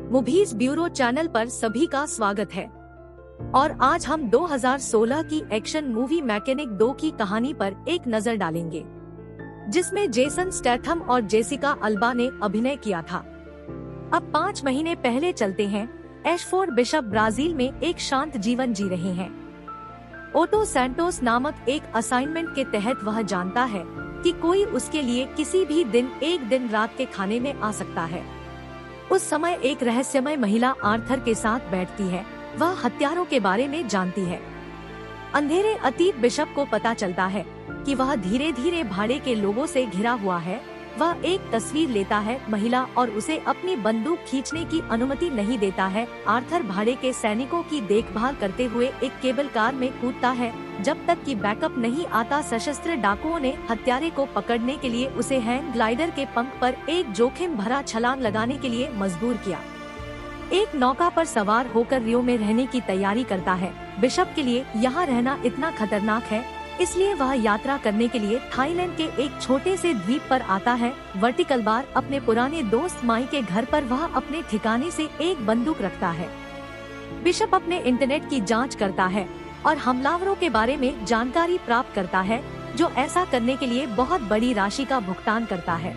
Movies bureau channel पर सभी का स्वागत है और आज हम 2016 की एक्शन मूवी मैकेनिक 2 की कहानी पर एक नजर डालेंगे, जिसमें जेसन स्टैथम और जेसिका अल्बा ने अभिनय किया था। अब 5 महीने पहले चलते हैं। एशफोर्ड बिशप ब्राजील में एक शांत जीवन जी रहे हैं। ओटो सैंटोस नामक एक असाइनमेंट के तहत वह जानता है कि कोई उसके लिए किसी भी दिन एक दिन रात के खाने में आ सकता है। उस समय एक रहस्यमय महिला आर्थर के साथ बैठती है। वह हत्यारों के बारे में जानती है। अंधेरे अतीत बिशप को पता चलता है कि वह धीरे धीरे भाड़े के लोगों से घिरा हुआ है। वह एक तस्वीर लेता है महिला और उसे अपनी बंदूक खींचने की अनुमति नहीं देता है। आर्थर भाड़े के सैनिकों की देखभाल करते हुए एक केबल कार में कूदता है। जब तक कि बैकअप नहीं आता, सशस्त्र डाकुओं ने हत्यारे को पकड़ने के लिए उसे हैंग ग्लाइडर के पंख पर एक जोखिम भरा छलांग लगाने के लिए मजबूर किया। एक नौका पर सवार होकर रियो में रहने की तैयारी करता है। बिशप के लिए यहाँ रहना इतना खतरनाक है, इसलिए वह यात्रा करने के लिए थाईलैंड के एक छोटे से द्वीप पर आता है। वर्टिकल बार अपने पुराने दोस्त माई के घर पर वह अपने ठिकाने से एक बंदूक रखता है। बिशप अपने इंटरनेट की जांच करता है और हमलावरों के बारे में जानकारी प्राप्त करता है, जो ऐसा करने के लिए बहुत बड़ी राशि का भुगतान करता है।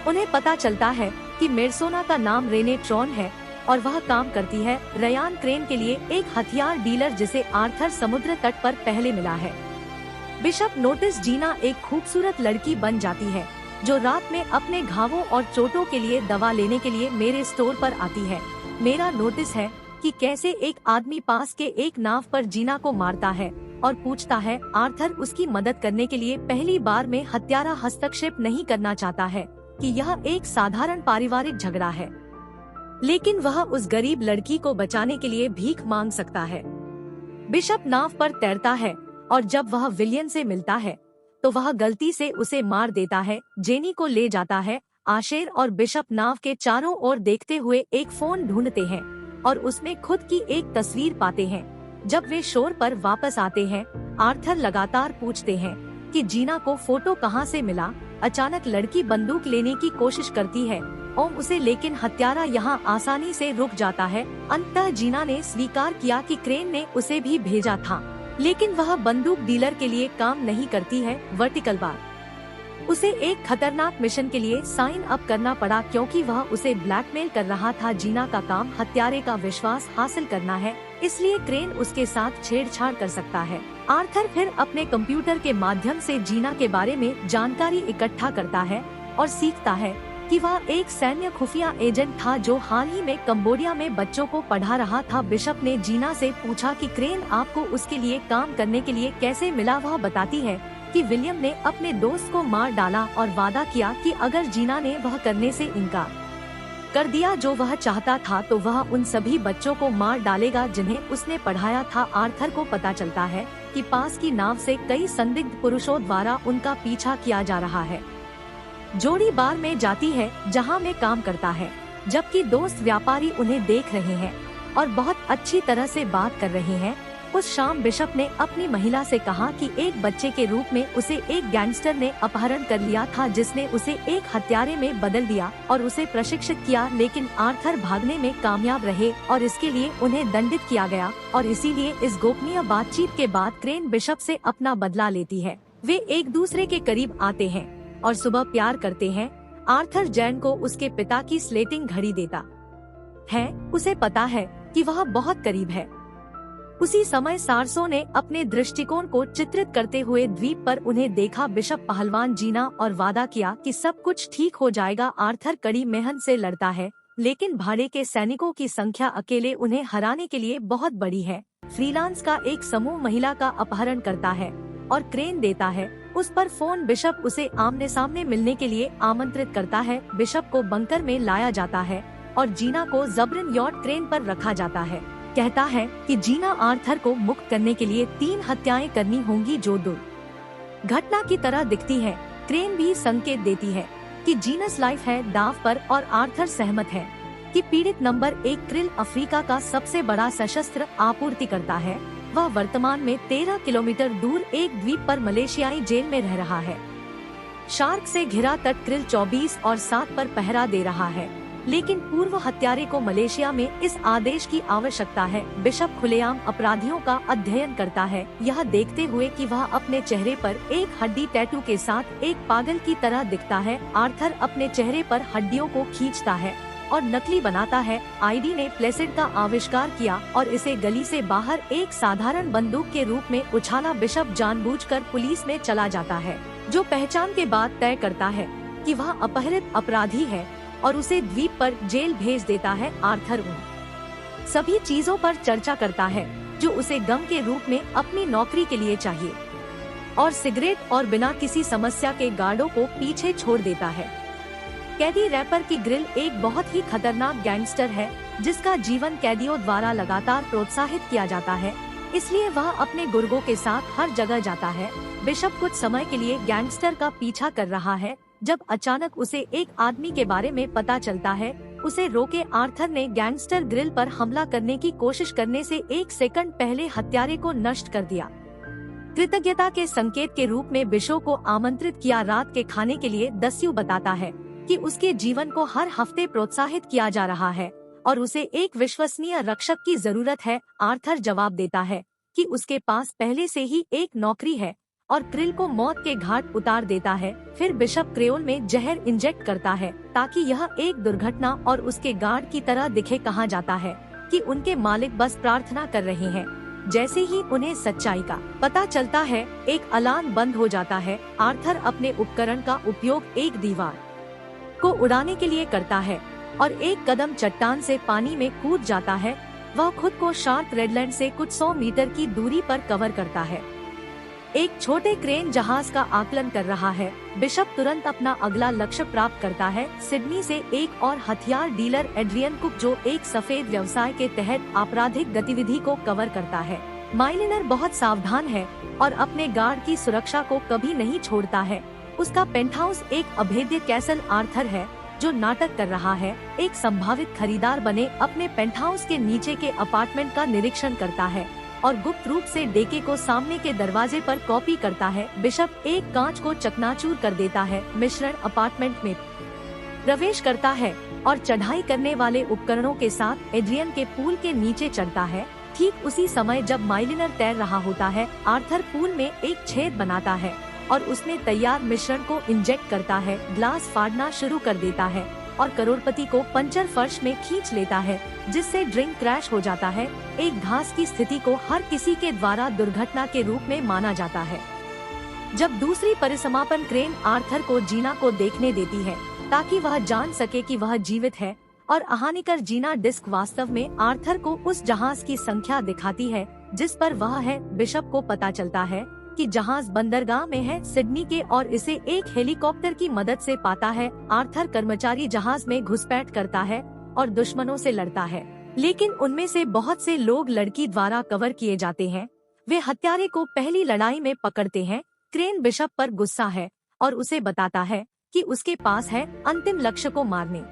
उन्हें पता चलता है कि मेरसोना का नाम रेने ट्रॉन है और वह काम करती है रयान क्रेन के लिए, एक हथियार डीलर जिसे आर्थर समुद्र तट पर पहले मिला है। बिशप नोटिस जीना एक खूबसूरत लड़की बन जाती है, जो रात में अपने घावों और चोटों के लिए दवा लेने के लिए मेरे स्टोर पर आती है। मेरा नोटिस है कि कैसे एक आदमी पास के एक नाव पर जीना को मारता है और पूछता है। आर्थर उसकी मदद करने के लिए पहली बार में हत्यारा हस्तक्षेप नहीं करना चाहता है कि यह एक साधारण पारिवारिक झगड़ा है, लेकिन वह उस गरीब लड़की को बचाने के लिए भीख मांग सकता है। बिशप नाव पर तैरता है और जब वह विलियन से मिलता है तो वह गलती से उसे मार देता है। जेनी को ले जाता है। आशेर और बिशप नाव के चारों ओर देखते हुए एक फोन ढूंढते हैं और उसमें खुद की एक तस्वीर पाते हैं। जब वे शोर पर वापस आते हैं, आर्थर लगातार पूछते हैं कि जीना को फोटो कहां से मिला। अचानक लड़की बंदूक लेने की कोशिश करती है और उसे, लेकिन हत्यारा यहां आसानी से रुक जाता है। अंततः जीना ने स्वीकार किया कि क्रेन ने उसे भी भेजा था, लेकिन वह बंदूक डीलर के लिए काम नहीं करती है। वर्टिकल बार उसे एक खतरनाक मिशन के लिए साइन अप करना पड़ा क्योंकि वह उसे ब्लैकमेल कर रहा था। जीना का काम हत्यारे का विश्वास हासिल करना है, इसलिए क्रेन उसके साथ छेड़छाड़ कर सकता है। आर्थर फिर अपने कंप्यूटर के माध्यम से जीना के बारे में जानकारी इकट्ठा करता है और सीखता है कि वह एक सैन्य खुफिया एजेंट था जो हाल ही में कंबोडिया में बच्चों को पढ़ा रहा था। बिशप ने जीना से पूछा कि क्रेन आपको उसके लिए काम करने के लिए कैसे मिला। वह बताती है कि विलियम ने अपने दोस्त को मार डाला और वादा किया कि अगर जीना ने वह करने से इनकार कर दिया जो वह चाहता था तो वह उन सभी बच्चों को मार डालेगा जिन्हें उसने पढ़ाया था। आर्थर को पता चलता है कि पास की नाव से कई संदिग्ध पुरुषों द्वारा उनका पीछा किया जा रहा है। जोड़ी बार में जाती है जहां में काम करता है, जबकि दोस्त व्यापारी उन्हें देख रहे हैं और बहुत अच्छी तरह से बात कर रहे हैं। उस शाम बिशप ने अपनी महिला से कहा कि एक बच्चे के रूप में उसे एक गैंगस्टर ने अपहरण कर लिया था, जिसने उसे एक हत्यारे में बदल दिया और उसे प्रशिक्षित किया, लेकिन आर्थर भागने में कामयाब रहे और इसके लिए उन्हें दंडित किया गया और इसीलिए इस गोपनीय बातचीत के बाद क्रेन बिशप से अपना बदला लेती है। वे एक दूसरे के करीब आते हैं और सुबह प्यार करते हैं। आर्थर जैन को उसके पिता की स्लेटिंग घड़ी देता है। उसे पता है कि वह बहुत करीब है। उसी समय सारसों ने अपने दृष्टिकोण को चित्रित करते हुए द्वीप पर उन्हें देखा। बिशप पहलवान जीना और वादा किया कि सब कुछ ठीक हो जाएगा। आर्थर कड़ी मेहनत से लड़ता है, लेकिन भाड़े के सैनिकों की संख्या अकेले उन्हें हराने के लिए बहुत बड़ी है। फ्रीलांस का एक समूह महिला का अपहरण करता है और क्रेन देता है उस पर फोन। बिशप उसे आमने सामने मिलने के लिए आमंत्रित करता है। बिशप को बंकर में लाया जाता है और जीना को जबरन यॉट क्रेन पर रखा जाता है। कहता है कि जीना आर्थर को मुक्त करने के लिए 3 हत्याएं करनी होंगी जो दुर्घटना की तरह दिखती है। क्रेन भी संकेत देती है कि जीनस लाइफ है दाव पर और आर्थर सहमत है कि पीड़ित नंबर 1 क्रिल अफ्रीका का सबसे बड़ा सशस्त्र आपूर्ति करता है। वह वर्तमान में 13 किलोमीटर दूर एक द्वीप पर मलेशियाई जेल में रह रहा है। शार्क से घिरा तट क्रिल 24 और 7 पर पहरा दे रहा है। लेकिन पूर्व हत्यारे को मलेशिया में इस आदेश की आवश्यकता है। बिशप खुलेआम अपराधियों का अध्ययन करता है, यह देखते हुए कि वह अपने चेहरे पर एक हड्डी टैटू के साथ एक पागल की तरह दिखता है। आर्थर अपने चेहरे पर हड्डियों को खींचता है और नकली बनाता है। आईडी ने प्लेसिड का आविष्कार किया और इसे गली से बाहर एक साधारण बंदूक के रूप में उछाला। बिशप जानबूझकर पुलिस में चला जाता है, जो पहचान के बाद तय करता है कि वह अपहरित अपराधी है और उसे द्वीप पर जेल भेज देता है। आर्थर उन सभी चीजों पर चर्चा करता है जो उसे गम के रूप में अपनी नौकरी के लिए चाहिए, और सिगरेट और बिना किसी समस्या के गार्डों को पीछे छोड़ देता है। कैदी रैपर की ग्रिल एक बहुत ही खतरनाक गैंगस्टर है जिसका जीवन कैदियों द्वारा लगातार प्रोत्साहित किया जाता है, इसलिए वह अपने गुर्गों के साथ हर जगह जाता है। बिशप कुछ समय के लिए गैंगस्टर का पीछा कर रहा है जब अचानक उसे एक आदमी के बारे में पता चलता है। उसे रोके आर्थर ने गैंगस्टर ग्रिल पर हमला करने की कोशिश करने से एक सेकंड पहले हत्यारे को नष्ट कर दिया। कृतज्ञता के संकेत के रूप में बिशप को आमंत्रित किया। रात के खाने के लिए दस्यु बताता है कि उसके जीवन को हर हफ्ते प्रोत्साहित किया जा रहा है और उसे एक विश्वसनीय रक्षक की जरूरत है। आर्थर जवाब देता है कि उसके पास पहले से ही एक नौकरी है और क्रिल को मौत के घाट उतार देता है। फिर बिशप क्रेओल में जहर इंजेक्ट करता है ताकि यह एक दुर्घटना और उसके गार्ड की तरह दिखे। कहा जाता है कि उनके मालिक बस प्रार्थना कर रहे हैं। जैसे ही उन्हें सच्चाई का पता चलता है, एक अलार्म बंद हो जाता है। आर्थर अपने उपकरण का उपयोग एक दीवार को उड़ाने के लिए करता है और एक कदम चट्टान से पानी में कूद जाता है। वह खुद को शार्क रेडलैंड से कुछ 100 मीटर की दूरी पर कवर करता है। एक छोटे क्रेन जहाज का आकलन कर रहा है। बिशप तुरंत अपना अगला लक्ष्य प्राप्त करता है। सिडनी से एक और हथियार डीलर एड्रियन कुक, जो एक सफेद व्यवसाय के तहत आपराधिक गतिविधि को कवर करता है। माइलिनर बहुत सावधान है और अपने गार्ड की सुरक्षा को कभी नहीं छोड़ता है। उसका पेंटहाउस एक अभेद्य कैसल। आर्थर है जो नाटक कर रहा है। एक संभावित खरीदार बने अपने पेंटहाउस के नीचे के अपार्टमेंट का निरीक्षण करता है और गुप्त रूप से डेके को सामने के दरवाजे पर कॉपी करता है। बिशप एक कांच को चकनाचूर कर देता है, मिश्रण अपार्टमेंट में प्रवेश करता है और चढ़ाई करने वाले उपकरणों के साथ एड्रियन के पूल के नीचे चढ़ता है। ठीक उसी समय जब माइलिनर तैर रहा होता है, आर्थर पूल में एक छेद बनाता है और उसमें तैयार मिश्रण को इंजेक्ट करता है। ग्लास फाड़ना शुरू कर देता है और करोड़पति को पंचर फर्श में खींच लेता है, जिससे ड्रिंक क्रैश हो जाता है। एक घास की स्थिति को हर किसी के द्वारा दुर्घटना के रूप में माना जाता है। जब दूसरी परिसमापन क्रेन आर्थर को जीना को देखने देती है ताकि वह जान सके कि वह जीवित है, और हानिकर जीना डिस्क वास्तव में आर्थर को उस जहाज की संख्या दिखाती है जिस पर वह है। बिशप को पता चलता है कि जहाज बंदरगाह में है सिडनी के और इसे एक हेलीकॉप्टर की मदद से पाता है। आर्थर कर्मचारी जहाज में घुसपैठ करता है और दुश्मनों से लड़ता है, लेकिन उनमें से बहुत से लोग लड़की द्वारा कवर किए जाते हैं। वे हत्यारे को पहली लड़ाई में पकड़ते हैं। क्रेन बिशप पर गुस्सा है और उसे बताता है कि उसके पास है अंतिम लक्ष्य को मारने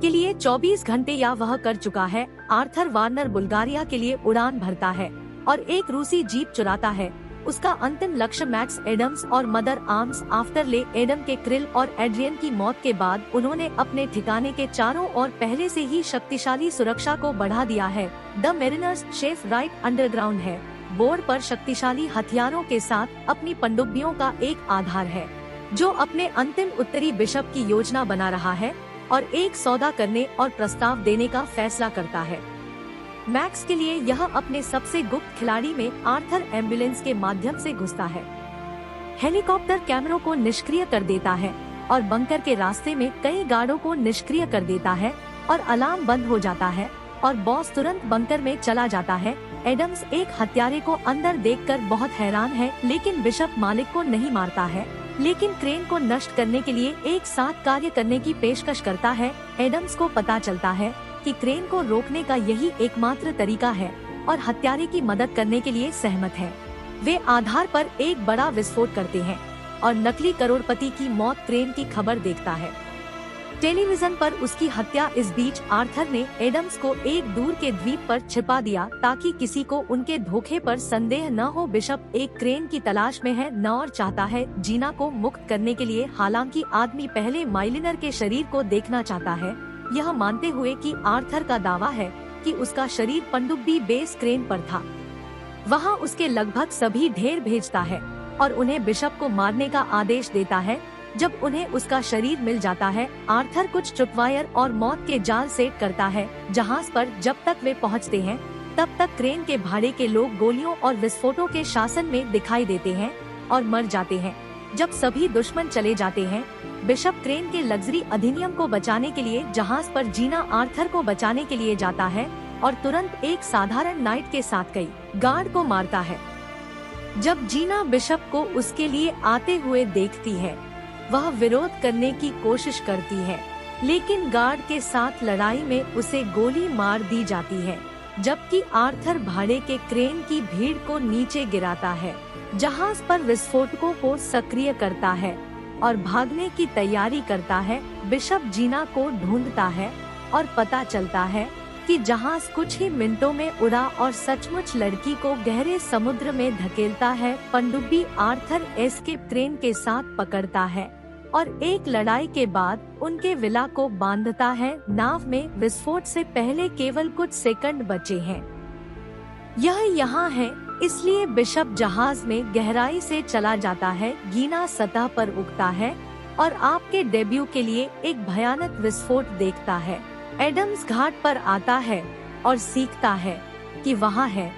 के लिए 24 घंटे, या वह कर चुका है। आर्थर वार्नर बुल्गारिया के लिए उड़ान भरता है और एक रूसी जीप चुराता है। उसका अंतिम लक्ष्य मैक्स एडम्स और मदर आर्म्स। आफ्टर ले एडम के क्रिल और एड्रियन की मौत के बाद उन्होंने अपने ठिकाने के चारों ओर पहले से ही शक्तिशाली सुरक्षा को बढ़ा दिया है। The mariners chef right underground है, बोर्ड पर शक्तिशाली हथियारों के साथ अपनी पनडुब्बियों का एक आधार है जो अपने अंतिम उत्तरी बिशप की योजना बना रहा है और एक सौदा करने और प्रस्ताव देने का फैसला करता है। मैक्स के लिए यह अपने सबसे गुप्त खिलाड़ी में आर्थर एम्बुलेंस के माध्यम से घुसता है, हेलीकॉप्टर कैमरों को निष्क्रिय कर देता है और बंकर के रास्ते में कई गार्डों को निष्क्रिय कर देता है और अलार्म बंद हो जाता है और बॉस तुरंत बंकर में चला जाता है। एडम्स एक हत्यारे को अंदर देखकर बहुत हैरान है, लेकिन बिशप मालिक को नहीं मारता है, लेकिन क्रेन को नष्ट करने के लिए एक साथ कार्य करने की पेशकश करता है। एडम्स को पता चलता है कि क्रेन को रोकने का यही एकमात्र तरीका है और हत्यारे की मदद करने के लिए सहमत है। वे आधार पर एक बड़ा विस्फोट करते हैं और नकली करोड़पति की मौत क्रेन की खबर देखता है। टेलीविजन पर उसकी हत्या। इस बीच आर्थर ने एडम्स को एक दूर के द्वीप पर छिपा दिया ताकि किसी को उनके धोखे पर संदेह न हो। बिशप एक क्रेन की तलाश में है न और चाहता है जीना को मुक्त करने के लिए। हालांकि आदमी पहले माइलिनर के शरीर को देखना चाहता है, यह मानते हुए कि आर्थर का दावा है कि उसका शरीर पनडुब्बी बेस क्रेन पर था। वहां उसके लगभग सभी ढेर भेजता है और उन्हें बिशप को मारने का आदेश देता है। जब उन्हें उसका शरीर मिल जाता है, आर्थर कुछ ट्रिपवायर और मौत के जाल सेट करता है जहाज पर। जब तक वे पहुंचते हैं, तब तक क्रेन के भाड़े के लोग गोलियों और विस्फोटों के शासन में दिखाई देते हैं और मर जाते हैं। जब सभी दुश्मन चले जाते हैं, बिशप क्रेन के लग्जरी अधिनियम को बचाने के लिए जहाज पर जीना आर्थर को बचाने के लिए जाता है और तुरंत एक साधारण नाइट के साथ कई गार्ड को मारता है। जब जीना बिशप को उसके लिए आते हुए देखती है, वह विरोध करने की कोशिश करती है, लेकिन गार्ड के साथ लड़ाई में उसे गोली मार दी जाती है। जबकि आर्थर भाड़े के क्रेन की भीड़ को नीचे गिराता है, जहाज पर विस्फोटकों को सक्रिय करता है और भागने की तैयारी करता है। बिशप जीना को ढूंढता है और पता चलता है कि जहाज कुछ ही मिनटों में उड़ा और सचमुच लड़की को गहरे समुद्र में धकेलता है। पनडुब्बी आर्थर एस्केप क्रेन के साथ पकड़ता है और एक लड़ाई के बाद उनके विला को बांधता है। नाव में विस्फोट से पहले केवल कुछ सेकंड बचे हैं। यह यहाँ है, इसलिए बिशप जहाज में गहराई से चला जाता है। गीना सतह पर उगता है और आपके डेब्यू के लिए एक भयानक विस्फोट देखता है। एडम्स घाट पर आता है और सीखता है कि वहाँ है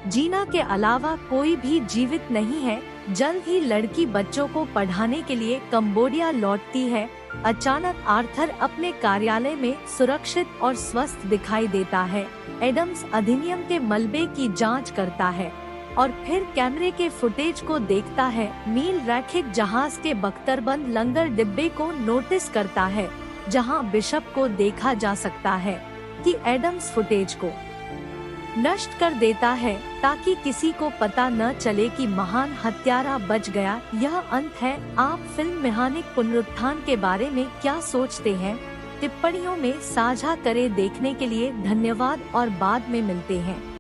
जीना के अलावा कोई भी जीवित नहीं है। जल्द ही लड़की बच्चों को पढ़ाने के लिए कंबोडिया लौटती है। अचानक आर्थर अपने कार्यालय में सुरक्षित और स्वस्थ दिखाई देता है। एडम्स अधिनियम के मलबे की जांच करता है और फिर कैमरे के फुटेज को देखता है। मील रैखिक जहाज के बख्तरबंद लंगर डिब्बे को नोटिस करता है, जहां बिशप को देखा जा सकता है कि एडम्स फुटेज को नष्ट कर देता है ताकि किसी को पता न चले कि महान हत्यारा बच गया। यह अंत है। आप फिल्म मेहानिक पुनरुत्थान के बारे में क्या सोचते हैं? टिप्पणियों में साझा करें। देखने के लिए धन्यवाद और बाद में मिलते हैं।